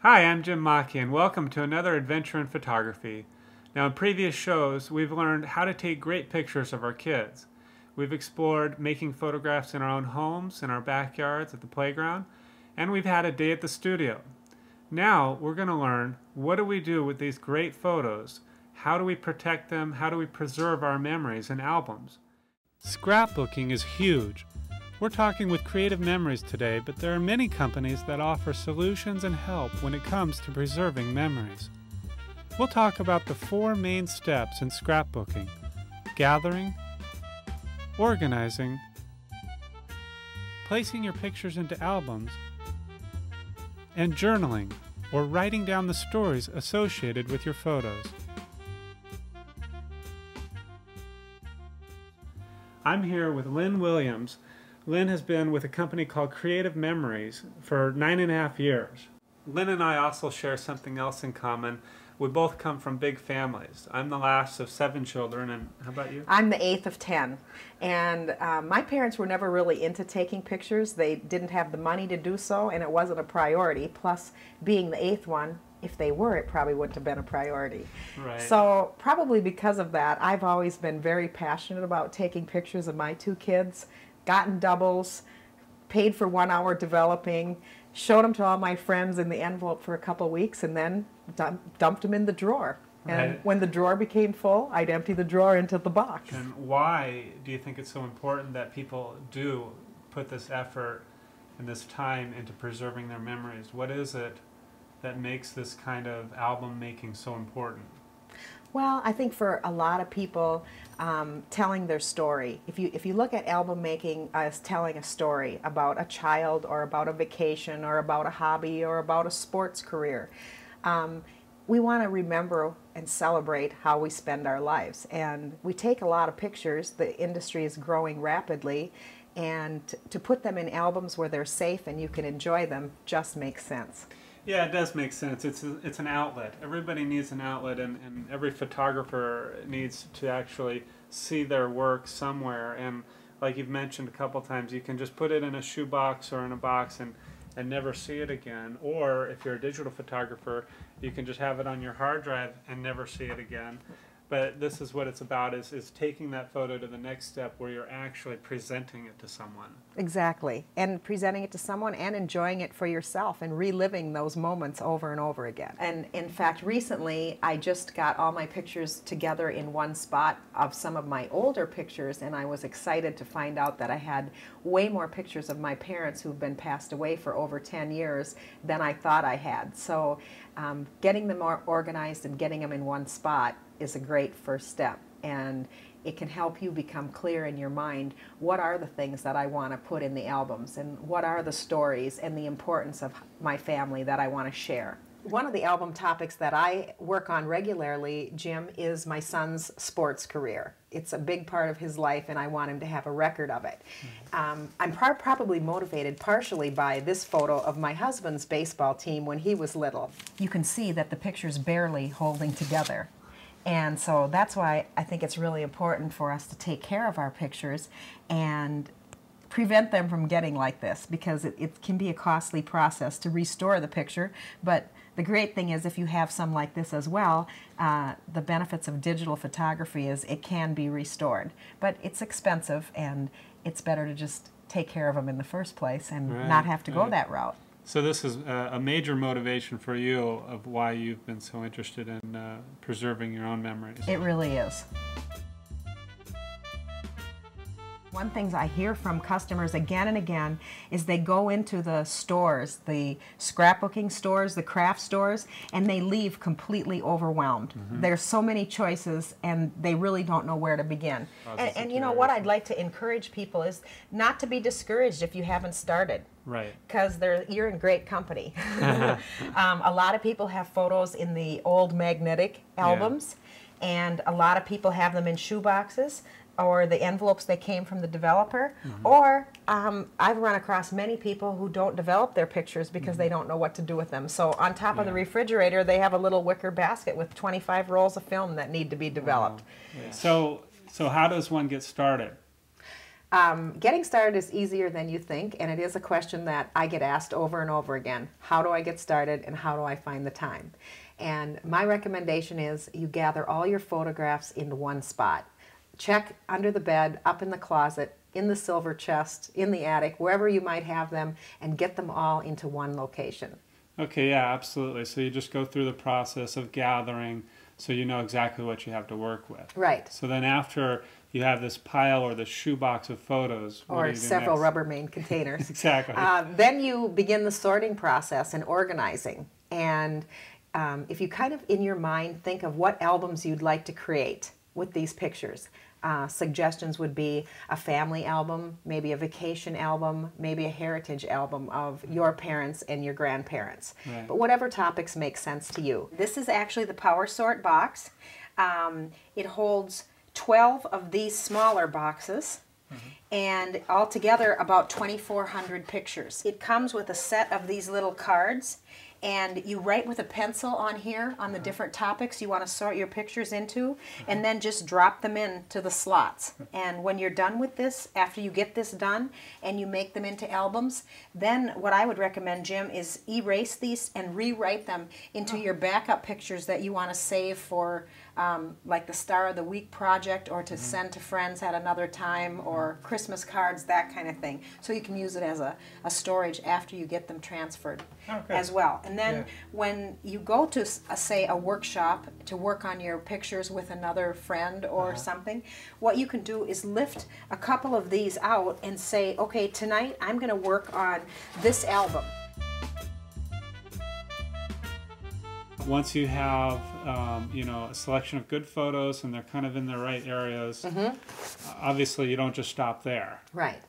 Hi, I'm Jim Mackey, and welcome to another adventure in photography. Now, in previous shows, we've learned how to take great pictures of our kids. We've explored making photographs in our own homes, in our backyards, at the playground, and we've had a day at the studio. Now, we're going to learn, what do we do with these great photos? How do we protect them? How do we preserve our memories and albums? Scrapbooking is huge. We're talking with Creative Memories today, but there are many companies that offer solutions and help when it comes to preserving memories. We'll talk about the 4 main steps in scrapbooking: gathering, organizing, placing your pictures into albums, and journaling, or writing down the stories associated with your photos. I'm here with Lynn Williams. Lynn has been with a company called Creative Memories for 9.5 years. Lynn and I also share something else in common. We both come from big families. I'm the last of 7 children, and how about you? I'm the 8th of 10. And my parents were never really into taking pictures. They didn't have the money to do so, and it wasn't a priority. Plus, being the 8th one, if they were, it probably wouldn't have been a priority. Right. So probably because of that, I've always been very passionate about taking pictures of my 2 kids. Gotten doubles, paid for 1 hour developing, showed them to all my friends in the envelope for a couple weeks, and then dumped them in the drawer. And Right. when the drawer became full, I'd empty the drawer into the box. And why do you think it's so important that people do put this effort and this time into preserving their memories? What is it that makes this kind of album making so important? Well, I think for a lot of people, telling their story. If you look at album making as telling a story about a child or about a vacation or about a hobby or about a sports career, we want to remember and celebrate how we spend our lives. And we take a lot of pictures. The industry is growing rapidly, and to put them in albums where they're safe and you can enjoy them just makes sense. Yeah, it does make sense. It's an outlet. Everybody needs an outlet, and every photographer needs to actually see their work somewhere. And like you've mentioned a couple times, you can just put it in a shoebox or in a box and never see it again. Or if you're a digital photographer, you can just have it on your hard drive and never see it again. But this is what it's about, is taking that photo to the next step where you're actually presenting it to someone. Exactly. And presenting it to someone and enjoying it for yourself and reliving those moments over and over again. And in fact, recently, I just got all my pictures together in one spot of some of my older pictures, and I was excited to find out that I had way more pictures of my parents who've been passed away for over 10 years than I thought I had. So getting them more organized and getting them in one spot is a great first step, and it can help you become clear in your mind, what are the things that I want to put in the albums, and what are the stories and the importance of my family that I want to share. One of the album topics that I work on regularly, Jim, is my son's sports career. It's a big part of his life, and I want him to have a record of it. I'm probably motivated partially by this photo of my husband's baseball team when he was little. You can see that the picture's barely holding together. And so that's why I think it's really important for us to take care of our pictures and prevent them from getting like this, because it can be a costly process to restore the picture. But the great thing is, if you have some like this as well, the benefits of digital photography is it can be restored. But it's expensive, and it's better to just take care of them in the first place and not have to go that route. So this is a major motivation for you of why you've been so interested in preserving your own memories. It really is. One thing I hear from customers again and again is they go into the stores, the scrapbooking stores, the craft stores, and they leave completely overwhelmed. There's so many choices, and they really don't know where to begin. And you know what I'd like to encourage people is not to be discouraged if you haven't started. Right. Because you're in great company. A lot of people have photos in the old magnetic albums, and a lot of people have them in shoe boxes, or the envelopes that came from the developer, or I've run across many people who don't develop their pictures because they don't know what to do with them. So on top of the refrigerator, they have a little wicker basket with 25 rolls of film that need to be developed. So how does one get started? Getting started is easier than you think, and it is a question that I get asked over and over again. How do I get started, and how do I find the time? And my recommendation is you gather all your photographs into one spot. Check under the bed, up in the closet, in the silver chest, in the attic, wherever you might have them, and get them all into one location. Okay, yeah, absolutely. So you just go through the process of gathering so you know exactly what you have to work with. Right. So then after you have this pile or this shoebox of photos, what do Or you do several next? Rubbermaid containers. Exactly. Then you begin the sorting process and organizing. And if you kind of in your mind think of what albums you'd like to create with these pictures, suggestions would be a family album, maybe a vacation album, maybe a heritage album of your parents and your grandparents. Right. But whatever topics make sense to you. This is actually the Power Sort box. It holds 12 of these smaller boxes. And altogether about 2,400 pictures. It comes with a set of these little cards, and you write with a pencil on here on the different topics you want to sort your pictures into, and then just drop them into the slots. And when you're done with this, after you get this done and you make them into albums, then what I would recommend, Jim, is erase these and rewrite them into your backup pictures that you want to save for like the Star of the Week project, or to send to friends at another time, or Christmas cards, that kind of thing. So you can use it as a storage after you get them transferred as well. And then when you go to, say, a workshop to work on your pictures with another friend or something, what you can do is lift a couple of these out and say, okay, tonight I'm going to work on this album. Once you have, you know, a selection of good photos and they're kind of in the right areas, obviously you don't just stop there. Right.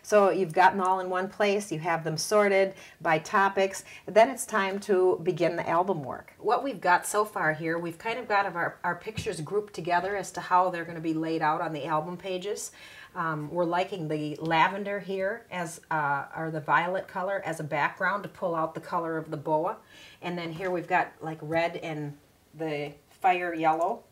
So you've gotten all in one place, you have them sorted by topics, then it's time to begin the album work. What we've got so far here, we've kind of got our pictures grouped together as to how they're going to be laid out on the album pages. We're liking the lavender here as or the violet color as a background to pull out the color of the boa. And then here we've got like red and the fire yellow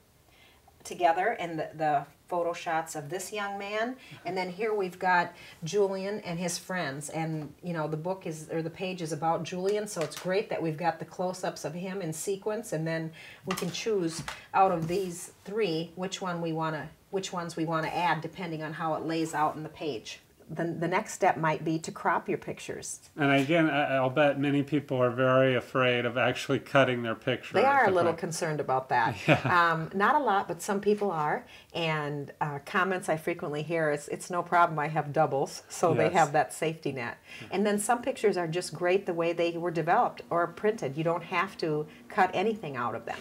together, and the photo shots of this young man. And then here we've got Julian and his friends, and you know the book is, or the page is about Julian, so it's great that we've got the close-ups of him in sequence, and then we can choose out of these three which ones we want to add depending on how it lays out in the page. The next step might be to crop your pictures. And again, I'll bet many people are very afraid of actually cutting their picture. They are a little concerned about that. Yeah. Not a lot, but some people are. And comments I frequently hear is, it's no problem, I have doubles, so they have that safety net. And then some pictures are just great the way they were developed or printed. You don't have to cut anything out of them.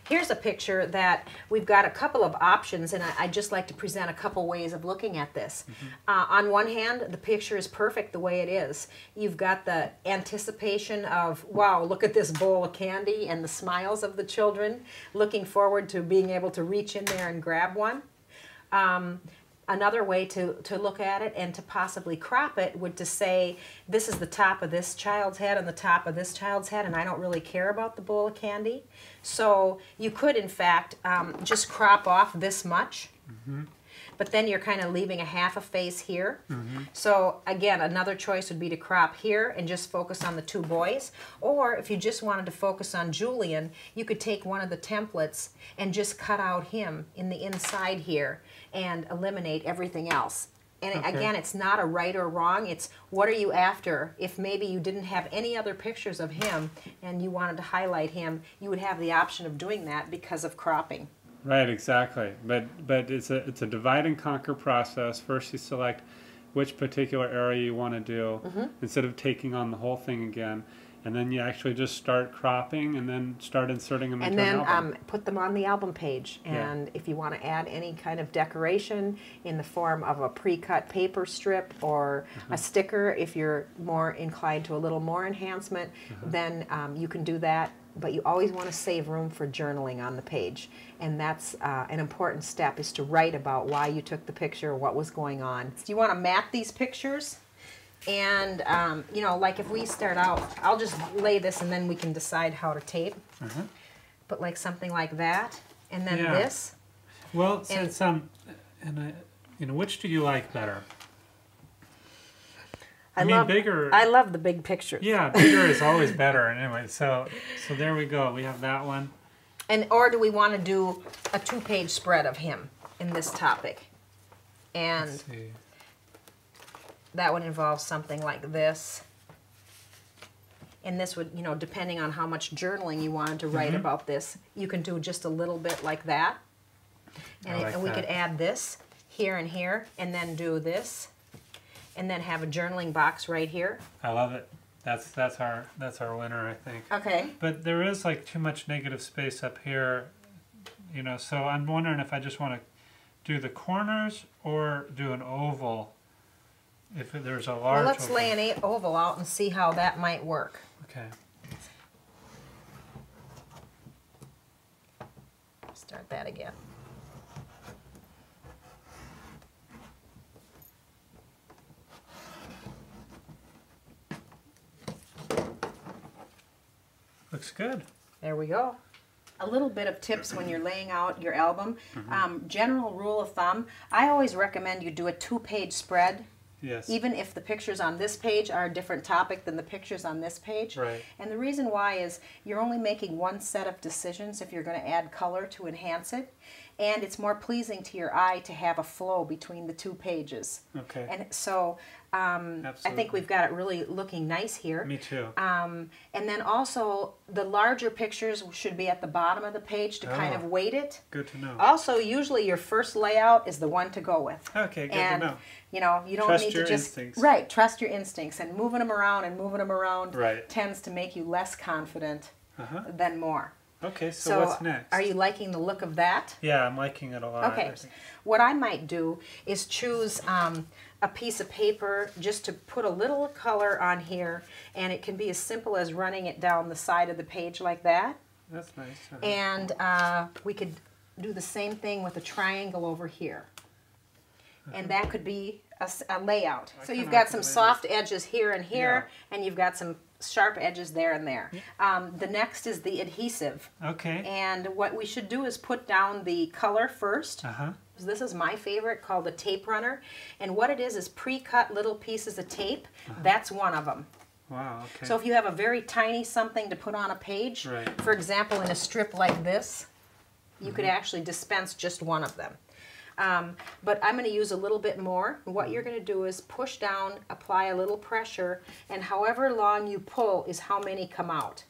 Here's a picture that we've got a couple of options, and I'd just like to present a couple ways of looking at this. On one hand, the picture is perfect the way it is. You've got the anticipation of, wow, look at this bowl of candy, and the smiles of the children, looking forward to being able to reach in there and grab one. Another way to look at it and to possibly crop it would to say, this is the top of this child's head and the top of this child's head, and I don't really care about the bowl of candy. So you could, in fact, just crop off this much, but then you're kind of leaving a half a face here. So again, another choice would be to crop here and just focus on the two boys. Or if you just wanted to focus on Julian, you could take one of the templates and just cut out him in the inside here and eliminate everything else. And again, it's not a right or wrong, it's what are you after. If maybe you didn't have any other pictures of him and you wanted to highlight him, you would have the option of doing that because of cropping. Right, exactly. But it's a divide and conquer process. First you select which particular area you want to do instead of taking on the whole thing again. And then you actually just start cropping and then start inserting them into an album. And then put them on the album page. And if you want to add any kind of decoration in the form of a pre-cut paper strip or a sticker, if you're more inclined to a little more enhancement, then you can do that. But you always want to save room for journaling on the page. And that's an important step, is to write about why you took the picture, what was going on. Do you want to map these pictures? And, you know, like if we start out, I'll just lay this and then we can decide how to tape. But like something like that, and then this. Well, since, you know, which do you like better? I mean, bigger. I love the big pictures. Yeah, bigger is always better. Anyway, so there we go. We have that one. And or do we want to do a 2-page spread of him in this topic? And Let's see. that would involve something like this. And this would, you know, depending on how much journaling you wanted to write about this, you can do just a little bit like that. And we could add this here and here, and then do this, and then have a journaling box right here. I love it. That's our winner, I think. Okay. But there is like too much negative space up here, you know. So I'm wondering if I just want to do the corners or do an oval. If there's a large. Well, let's oval. lay an oval out and see how that might work. Okay. Start that again. Looks good. There we go. A little bit of tips when you're laying out your album. General rule of thumb, I always recommend you do a 2-page spread. Yes. Even if the pictures on this page are a different topic than the pictures on this page. Right. And the reason why is you're only making one set of decisions if you're going to add color to enhance it. And it's more pleasing to your eye to have a flow between the 2 pages. Okay. And so I think we've got it really looking nice here. Me too. And then also the larger pictures should be at the bottom of the page to kind of weight it. Good to know. Also, usually your first layout is the one to go with. Okay, good and, to know. You know, you don't Trust need to your just instincts. right. Trust your instincts, and moving them around Right. tends to make you less confident than more. Okay, so what's next? Are you liking the look of that? Yeah, I'm liking it a lot. Okay. What I might do is choose a piece of paper just to put a little color on here, and it can be as simple as running it down the side of the page like that. That's nice. And we could do the same thing with a triangle over here. And that could be a layout. So you've got some soft edges here and here, and you've got some sharp edges there and there. The next is the adhesive. Okay. And what we should do is put down the color first. This is my favorite, called the tape runner. And what it is pre-cut little pieces of tape. That's one of them. Wow, okay. So if you have a very tiny something to put on a page, for example, in a strip like this, you could actually dispense just one of them. But I'm going to use a little bit more. What you're going to do is push down, apply a little pressure, and however long you pull is how many come out.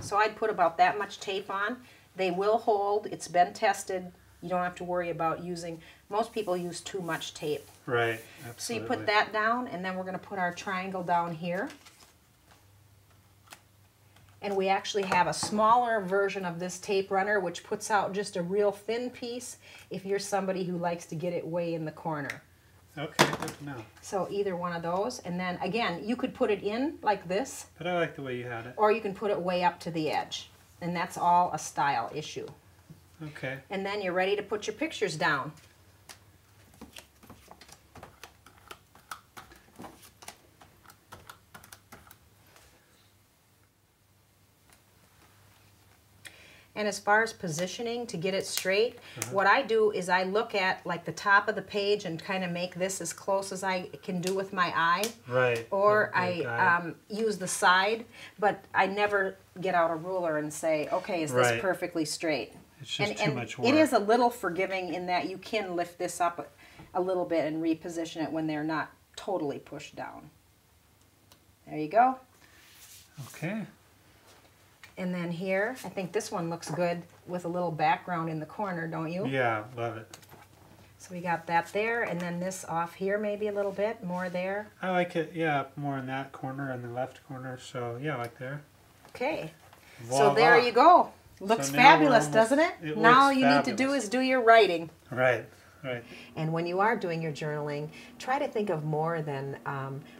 So I'd put about that much tape on. They will hold. It's been tested. You don't have to worry about using, most people use too much tape. Right, absolutely. So you put that down, and then we're going to put our triangle down here. And we actually have a smaller version of this tape runner, which puts out just a real thin piece if you're somebody who likes to get it way in the corner. Okay, good to know. So either one of those, and then again, you could put it in like this. But I like the way you had it. Or you can put it way up to the edge. And that's all a style issue. Okay. And then you're ready to put your pictures down. And as far as positioning to get it straight, what I do is I look at like the top of the page and kind of make this as close as I can do with my eye. Right. Or I use the side, but I never get out a ruler and say, okay, is this perfectly straight? It's just too much work. It is a little forgiving in that you can lift this up a little bit and reposition it when they're not totally pushed down. There you go. Okay. And then here, I think this one looks good with a little background in the corner, don't you? Yeah, love it. So we got that there, and then this off here maybe a little bit, more there. I like it, yeah, more in that corner and the left corner, so yeah, like there. Okay. Voila. So there you go. Looks So now fabulous, we're doesn't it? It Now looks you need to do fabulous. is do your writing. Right, right. And when you are doing your journaling, try to think of more than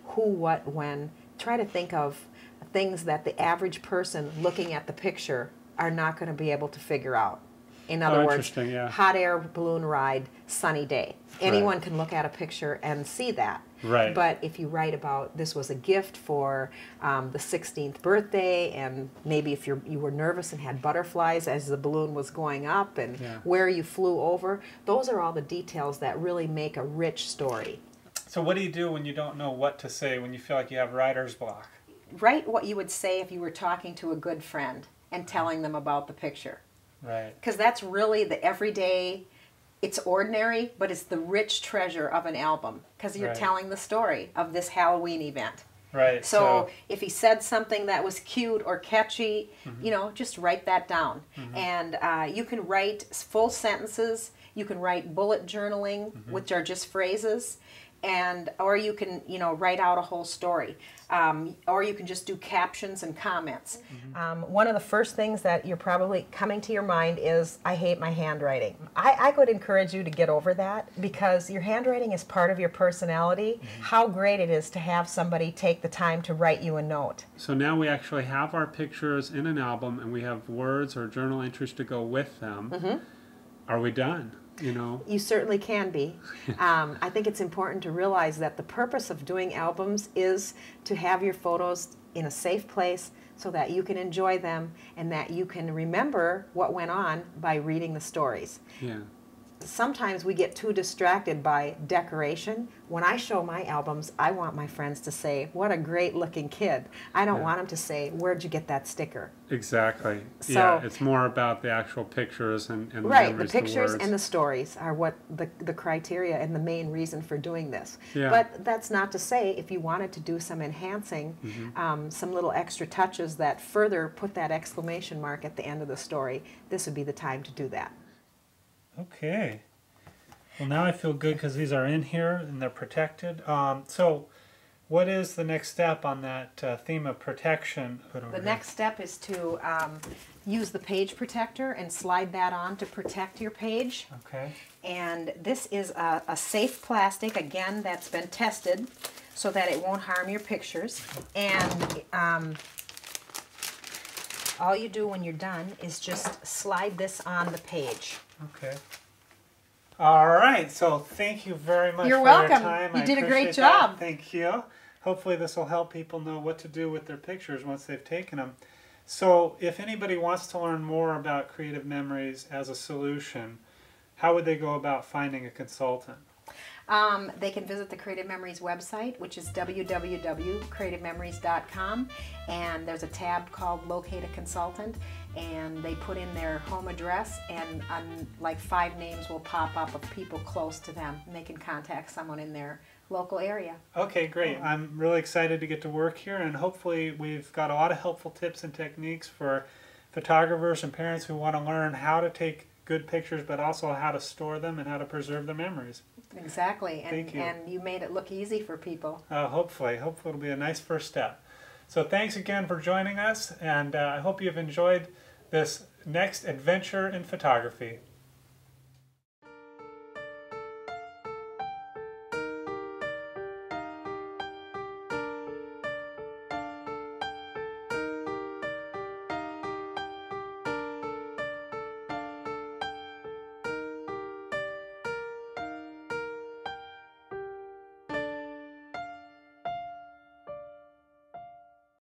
who, what, when. Try to think of things that the average person looking at the picture are not going to be able to figure out. In other words, yeah. hot air balloon ride, sunny day. Anyone can look at a picture and see that. Right. But if you write about this was a gift for the 16th birthday, and maybe if you were nervous and had butterflies as the balloon was going up, and where you flew over, those are all the details that really make a rich story. So what do you do when you don't know what to say, when you feel like you have writer's block? Write what you would say if you were talking to a good friend and telling them about the picture. Right. Because that's really the everyday, it's ordinary, but it's the rich treasure of an album. Because you're Right. telling the story of this Halloween event. Right. So if he said something that was cute or catchy, you know, just write that down. And you can write full sentences. You can write bullet journaling, which are just phrases. Or you can, you know, write out a whole story. Or you can just do captions and comments. One of the first things that you're probably coming to your mind is, I hate my handwriting. I would encourage you to get over that, because your handwriting is part of your personality. How great it is to have somebody take the time to write you a note. So now we actually have our pictures in an album, and we have words or journal entries to go with them. Are we done? You know, You certainly can be. I think it's important to realize that the purpose of doing albums is to have your photos in a safe place so that you can enjoy them and that you can remember what went on by reading the stories. yeah. Sometimes we get too distracted by decoration. When I show my albums, I want my friends to say, what a great looking kid. I don't want them to say, where'd you get that sticker? Exactly. So, yeah, it's more about the actual pictures and the right, the memories, pictures words. and the stories are what the criteria and the main reason for doing this. Yeah. But that's not to say if you wanted to do some enhancing, some little extra touches that further put that exclamation mark at the end of the story, this would be the time to do that. Okay. Well, now I feel good because these are in here and they're protected. So what is the next step on that theme of protection? The next step is to use the page protector and slide that on to protect your page. Okay. And this is a safe plastic, again, that's been tested so that it won't harm your pictures. And all you do when you're done is just slide this on the page. Okay. All right. So thank you very much You're for welcome. your time. You I did a great appreciate that. job. Thank you. Hopefully this will help people know what to do with their pictures once they've taken them. So if anybody wants to learn more about creative memories as a solution, how would they go about finding a consultant? They can visit the Creative Memories website, which is www.creativememories.com, and there's a tab called Locate a Consultant, and they put in their home address, and like 5 names will pop up of people close to them, and they can contact someone in their local area. Okay, great. I'm really excited to get to work here, and hopefully we've got a lot of helpful tips and techniques for photographers and parents who want to learn how to take good pictures, but also how to store them and how to preserve their memories. Exactly, Thank you. And you made it look easy for people. Hopefully it'll be a nice first step. So thanks again for joining us, and I hope you've enjoyed this next adventure in photography.